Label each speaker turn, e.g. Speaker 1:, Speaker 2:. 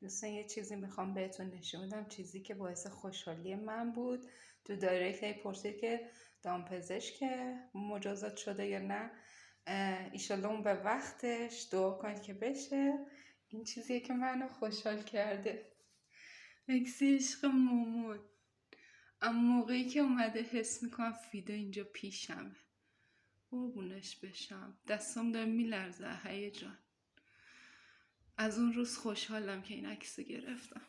Speaker 1: دوستان یه چیزی میخوام بهتون نشون بدم، چیزی که باعث خوشحالی من بود. تو دایرکت پرسید که دامپزشک مجازات شده یا نه. ایشالله اون به وقتش دعا کنید که بشه. این چیزیه که منو خوشحال کرده. مکسی عشق مامان. اما موقعی که اومده حس میکنم فیدا اینجا پیشمه. قربونش بشم. دستم داره میلرزه هیجان. از اون روز خوشحالم که این عکس گرفتم.